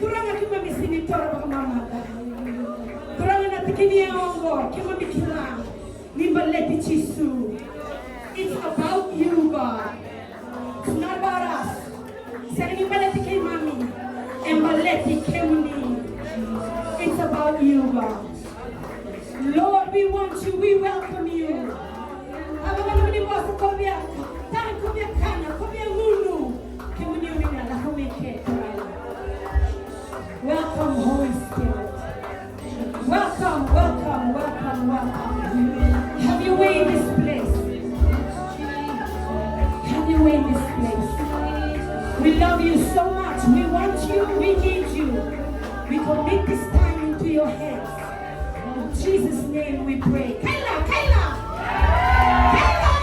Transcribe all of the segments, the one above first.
Kurang aku mami sini tora baka mama. Kurang na tikini ongo, kimami kilang. Nimbaleti chisu. It's about you, God. It's not about us. Sa nimbaleti kay mami. Embaleti kemuni. It's about you, God. Lord, we want you. We welcome you. Abang naman ni boss ko biya. Tan ko biya kana, ko biya ngunu. Kemuni mina la kumike. Welcome, Holy Spirit. Welcome, welcome, welcome, welcome. Have your way in this place. Have your way in this place. We love you so much. We want you. We need you. We commit this time into your hands. In Jesus' name we pray. Kaila, Kaila! Kaila!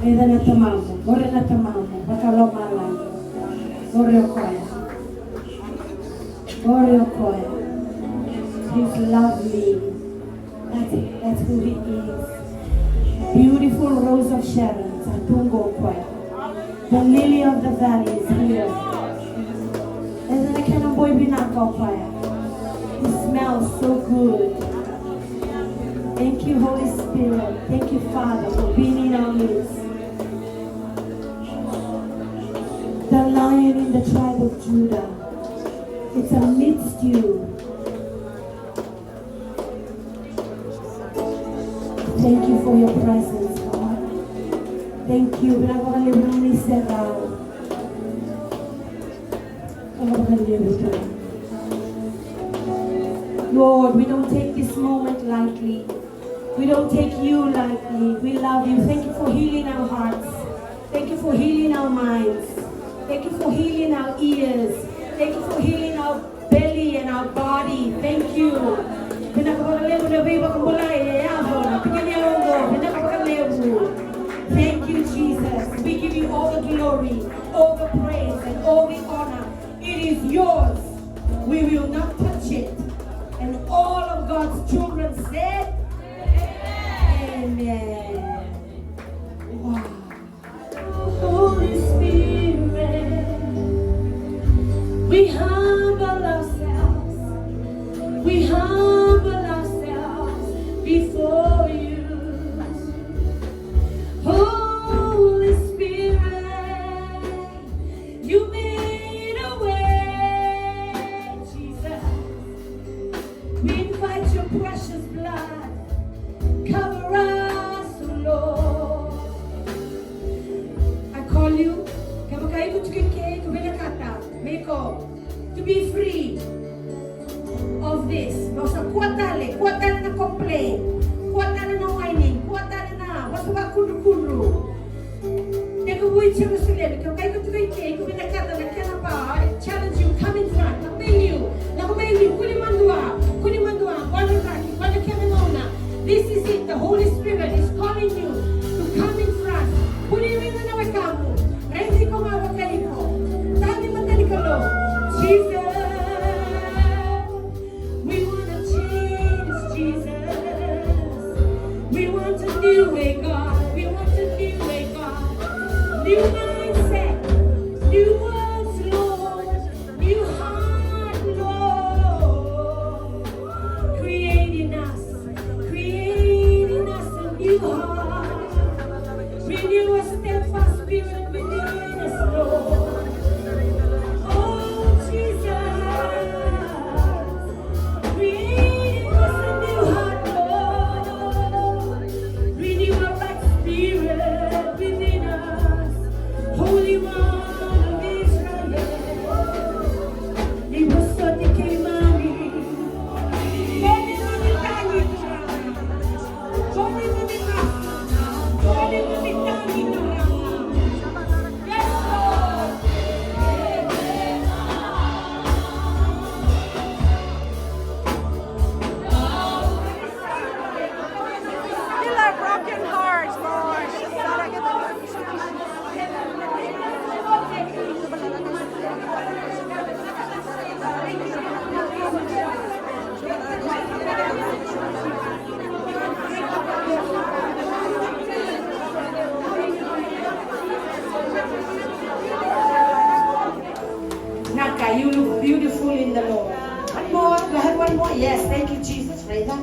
Eda na tamamu, gore na tamamu, bakalomala, gore okoya, gore okoya. He's lovely. That's who he is. Beautiful rose of Sharon, Satungo okoya. The lily of the valley is here. Eda na kena boy binaka okoya. He smells so good. Thank you, Holy Spirit. Thank you, Father, for being in our midst. The Lion in the tribe of Judah, it's amidst you. Thank you for your presence, God. Thank you. Lord, we don't take this moment lightly. We don't take you lightly. We love you. Thank you for healing our hearts. Thank you for healing our minds. Thank you for healing our ears. Thank you for healing our belly and our body. Thank you. Thank you, Jesus. We give you all the glory, all the praise, and all the honor. It is yours. We will not touch it. And all of God's children said, Amen. Wow. Holy Spirit, we humble ourselves. We humble ourselves before you. Holy Spirit, you made a way, Jesus. We invite your precious blood. Cover us, Lord. I call you to be free of this. Basta kuatale na complain, kuatale na whining, kuatale na basta ba kuru. Nega wait Jerusalem, kaya ko tuwike, ko binakata na kaya pa. I challenge you, come in front. Na kumail you, kulimandua, wala kemenona. This is it. The Holy Spirit is calling you to come in front. Kulimin na nawakamu. Ready ko mawakaliko. Tani matalikalo. Jesus, we want to change, Jesus. We want a new way, God. We want a new way, God. New mindset, new words, Lord. New heart, Lord. Creating us a new heart. Renew a steadfast spirit within us, Lord. Oh, Jesus. Creating us a new heart, Lord. Renew a right spirit within us. Holy One of Israel. Heal our broken hearts, Lord. Naka, you look beautiful in the Lord. One more. Go ahead, one more. Yes, thank you, Jesus. Right there.